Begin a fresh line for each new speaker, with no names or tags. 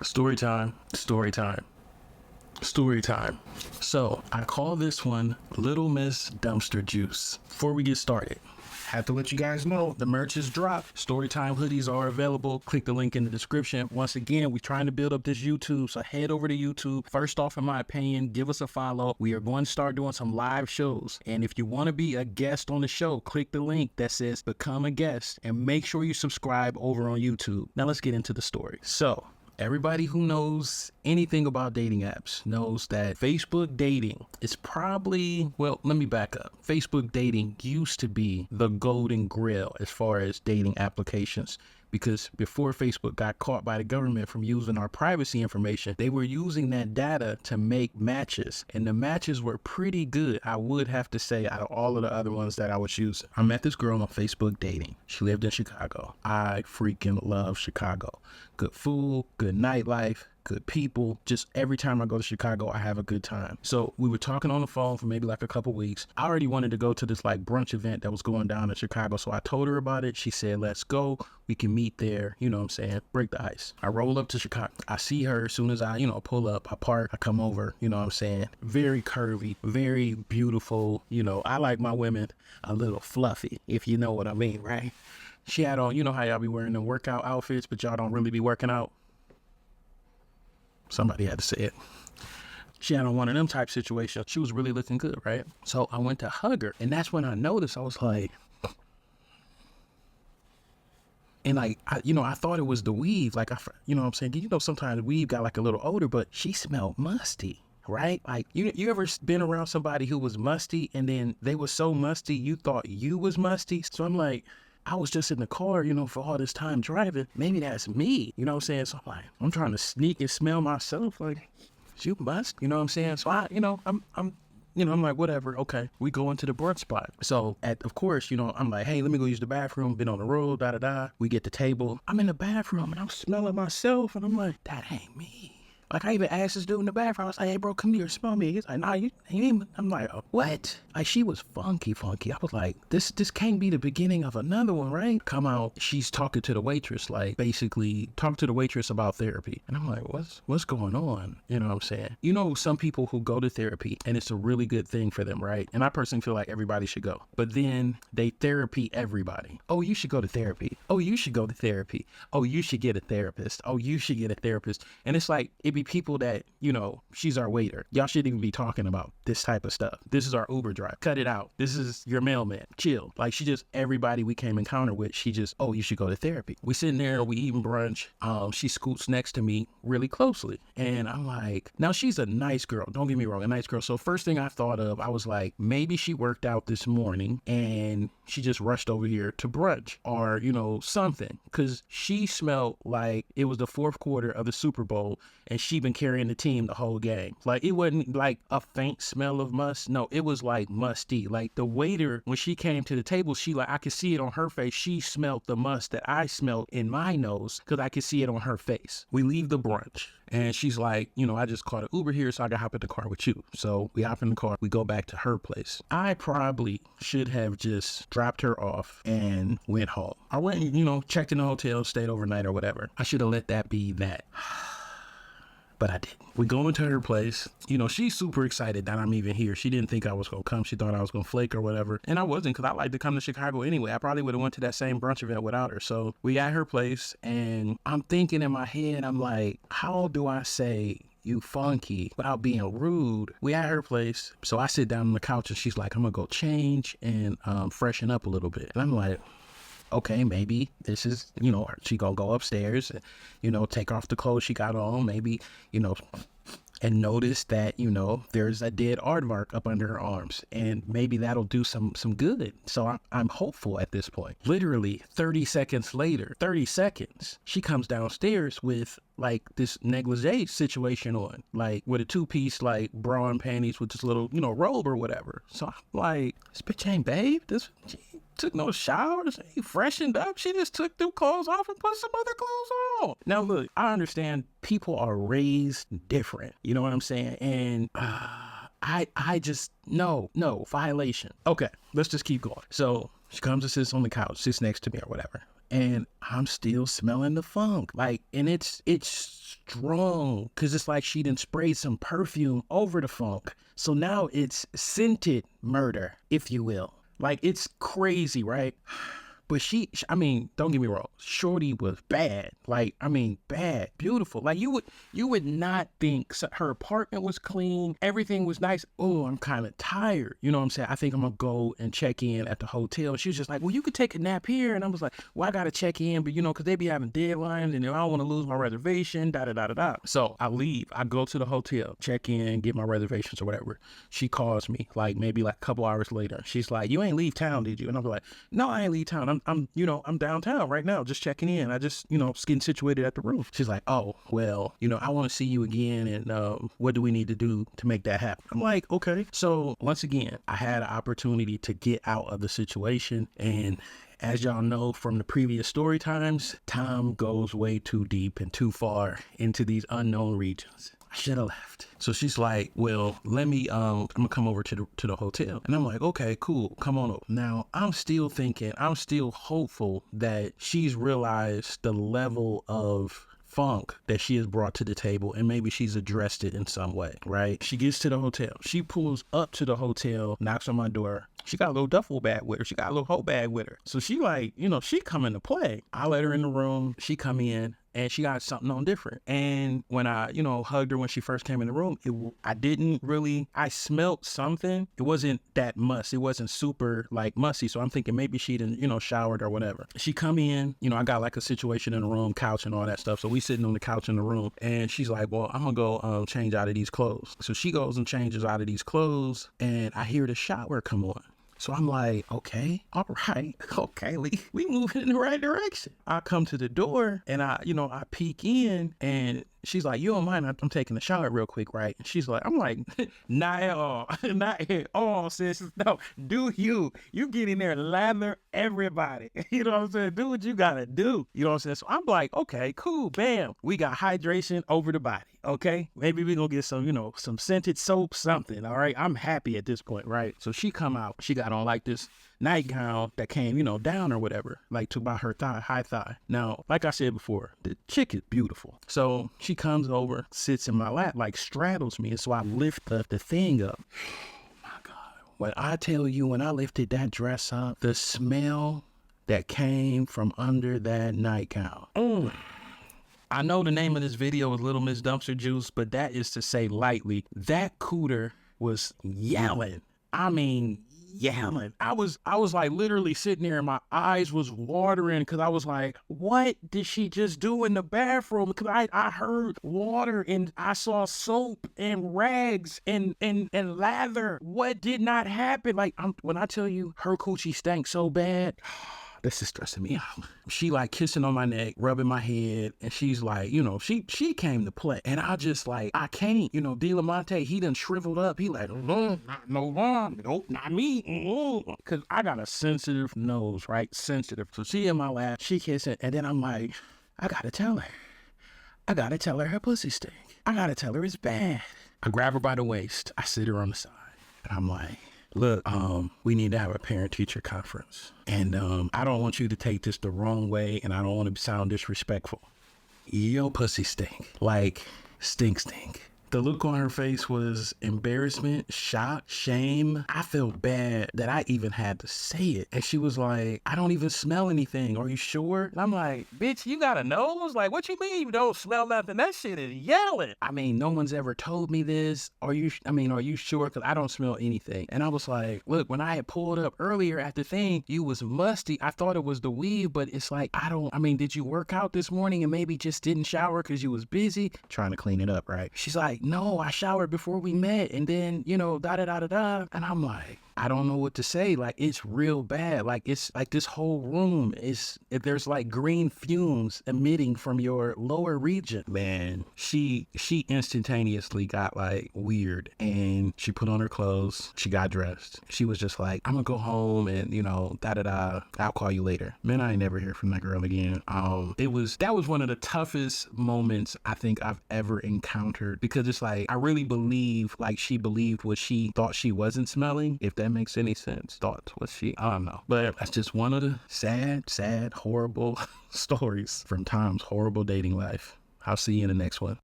Story time, story time, story time. So I call this one Little Miss Dumpster Juice. Before we get started, have to let you guys know the merch is dropped. Storytime hoodies are available. Click the link in the description. Once again, we're trying to build up this YouTube, so head over to YouTube. First off, in my opinion, give us a follow. We are going to start doing some live shows, and if you want to be a guest on the show, click the link that says become a guest, and make sure you subscribe over on YouTube. Now let's get into the story. So everybody who knows anything about dating apps knows that Facebook dating is probably, well, let me back up. Facebook dating used to be the golden grill as far as dating applications, because before Facebook got caught by the government from using our privacy information, they were using that data to make matches, and the matches were pretty good, I would have to say, out of all of the other ones that I was using. I met this girl on Facebook dating. She lived in Chicago. I freaking love Chicago. Good food, good nightlife, good people. Just every time I go to Chicago, I have a good time. So we were talking on the phone for maybe like a couple weeks. I already wanted to go to this like brunch event that was going down in Chicago. So I told her about it. She said, let's go. We can meet there. You know what I'm saying? Break the ice. I roll up to Chicago. I see her as soon as I, pull up. I park. I come over. You know what I'm saying? Very curvy, very beautiful. I like my women a little fluffy, if you know what I mean, right? She had on, how y'all be wearing them workout outfits, but y'all don't really be working out. Somebody had to say it. She had on one of them type situations. She was really looking good, right? So I went to hug her, and that's when I noticed. I was like, and like, I thought it was the weave. Like, you know what I'm saying? Sometimes weave got like a little odor, but she smelled musty, right? Like, you ever been around somebody who was musty, and then they were so musty, you thought you was musty? So I'm like, I was just in the car, for all this time driving. Maybe that's me, you know what I'm saying? So I'm like, I'm trying to sneak and smell myself. Like, you must, you know what I'm saying? So I'm like, whatever. Okay. We go into the brunch spot. So of course, I'm like, hey, let me go use the bathroom. Been on the road, da-da-da. We get the table. I'm in the bathroom and I'm smelling myself. And I'm like, that ain't me. Like, I even asked this dude in the bathroom. I was like, hey, bro, come here, smell me. He's like, nah, you ain't. I'm like, oh, what? Like, she was funky. I was like, this can't be the beginning of another one, right? Come out, she's talking to the waitress, like, basically talk to the waitress about therapy. And I'm like, what's going on? You know what I'm saying? Some people who go to therapy, and it's a really good thing for them, right? And I personally feel like everybody should go. But then they therapy everybody. Oh, you should go to therapy. Oh, you should go to therapy. Oh, you should get a therapist. Oh, you should get a therapist. And it's like, it be people that, she's our waiter. Y'all shouldn't even be talking about this type of stuff. This is our Uber driver. Cut it out. This is your mailman. Chill. Like, everybody we came encounter with, oh, you should go to therapy. We sitting there, we eating brunch. She scoots next to me really closely. And I'm like, now she's a nice girl. Don't get me wrong, a nice girl. So first thing I thought of, I was like, maybe she worked out this morning and she just rushed over here to brunch or, something. Cause she smelled like it was the fourth quarter of the Super Bowl and she been carrying the team the whole game. Like, it wasn't like a faint smell of must. No, it was like musty. Like, the waiter, when she came to the table, I could see it on her face. She smelled the must that I smelled in my nose because I could see it on her face. We leave the brunch and she's like, I just caught an Uber here, so I got to hop in the car with you. So we hop in the car, we go back to her place. I probably should have just dropped her off and went home. I went, checked in the hotel, stayed overnight or whatever. I should have let that be that. But I didn't. We go into her place. She's super excited that I'm even here. She didn't think I was going to come. She thought I was going to flake or whatever. And I wasn't, because I like to come to Chicago anyway. I probably would have went to that same brunch event without her. So we at her place, and I'm thinking in my head, I'm like, how do I say you funky without being rude? We at her place. So I sit down on the couch and she's like, I'm going to go change and freshen up a little bit. And I'm like, okay, maybe this is, she gonna go upstairs and, take off the clothes she got on, maybe, and notice that, there's a dead aardvark up under her arms, and maybe that'll do some good. So I'm hopeful at this point. Literally 30 seconds later, she comes downstairs with like this negligee situation on, like with a two-piece like bra and panties with this little, robe or whatever. So I'm like, this bitch ain't bathed. She took no showers. He freshened up. She just took them clothes off and put some other clothes on. Now look, I understand people are raised different. You know what I'm saying? And I just, no, violation. Okay, let's just keep going. So she comes and sits on the couch, sits next to me or whatever. and I'm still smelling the funk. Like, and it's strong because it's like she done sprayed some perfume over the funk. So now it's scented murder, if you will. Like, it's crazy, right? But I mean, don't get me wrong, shorty was bad. Like, I mean, bad, beautiful. Like, you would not think her apartment was clean, everything was nice. Oh, I'm kind of tired. You know what I'm saying? I think I'm gonna go and check in at the hotel. She was just like, well, you could take a nap here. And I was like, well, I gotta check in, but because they be having deadlines and I don't want to lose my reservation, da da da da da. So I leave. I go to the hotel, check in, get my reservations or whatever. She calls me like maybe like a couple hours later. She's like, you ain't leave town, did you? And I'm like, no, I ain't leave town. I'm downtown right now, just checking in. I just, getting situated at the room. She's like, oh, well, I want to see you again. And what do we need to do to make that happen? I'm like, okay. So once again, I had an opportunity to get out of the situation. And as y'all know from the previous story times, Tom goes way too deep and too far into these unknown regions. I should have left. So she's like, well, let me, I'm gonna come over to the hotel. And I'm like, okay, cool, come on over. Now, I'm still hopeful that she's realized the level of funk that she has brought to the table, and maybe she's addressed it in some way, right? She gets to the hotel. She pulls up to the hotel, knocks on my door. She got a little duffel bag with her. She got a little whole bag with her. So she like, she come into play. I let her in the room. She come in. And she got something on different. And when I, hugged her when she first came in the room, I smelled something. It wasn't that musk. It wasn't super like musty. So I'm thinking maybe she didn't, showered or whatever. She come in, I got like a situation in the room, couch and all that stuff. So we sitting on the couch in the room and she's like, well, I'm gonna go change out of these clothes. So she goes and changes out of these clothes and I hear the shower come on. So I'm like, okay, all right, okay, we moving in the right direction. I come to the door and I peek in and she's like, you don't mind, I'm taking a shower real quick, right? And she's like, I'm like, not at all, not at all, sis. No, do you get in there and lather everybody. You know what I'm saying? Do what you gotta do. You know what I'm saying? So I'm like, okay, cool, bam. We got hydration over the body, okay? Maybe we gonna get some, some scented soap, something, all right? I'm happy at this point, right? So she come out, she got on like this nightgown that came, down or whatever, like to about her high thigh. Now, like I said before, the chick is beautiful. So she comes over, sits in my lap, like straddles me. And so I lift the thing up. Oh my God. When I tell you, when I lifted that dress up, the smell that came from under that nightgown. I know the name of this video is Little Miss Dumpster Juice, but that is to say lightly, that cooter was yelling. I mean, yelling. I was like literally sitting there and my eyes was watering because I was like, what did she just do in the bathroom? Because I heard water and I saw soap and rags and lather. What did not happen? Like, when I tell you her coochie stank so bad, this is stressing me out. She like kissing on my neck, rubbing my head, and she's like, she came to play. And I just like, I can't, Diamante, he done shriveled up. He like, nope, not me. Cause I got a sensitive nose, right? Sensitive. So she in my lap, she kissing, and then I'm like, I gotta tell her pussy stink. I gotta tell her it's bad. I grab her by the waist. I sit her on the side. And I'm like, look, we need to have a parent-teacher conference. And I don't want you to take this the wrong way, and I don't want to sound disrespectful. Your pussy stink. Like, stink. The look on her face was embarrassment, shock, shame. I felt bad that I even had to say it. And she was like, I don't even smell anything. Are you sure? And I'm like, bitch, you got a nose? Like, what you mean you don't smell nothing? That shit is yelling. I mean, no one's ever told me this. Are you sure? Because I don't smell anything. And I was like, look, when I had pulled up earlier at the thing, you was musty. I thought it was the weave, but it's like, did you work out this morning and maybe just didn't shower because you was busy? Trying to clean it up, right? She's like, no, I showered before we met. And then, da-da-da-da-da. And I'm like, I don't know what to say. Like, it's real bad. Like, it's like this whole room there's like green fumes emitting from your lower region. Man, she instantaneously got like weird and she put on her clothes. She got dressed. She was just like, I'm gonna go home and, da-da-da, I'll call you later. Man, I ain't never hear from that girl again. That was one of the toughest moments I think I've ever encountered because it's like, I really believe like she believed what she thought she wasn't smelling, if that makes any sense. Thoughts, was she? I don't know. But that's just one of the sad, horrible stories from Tom's horrible dating life. I'll see you in the next one.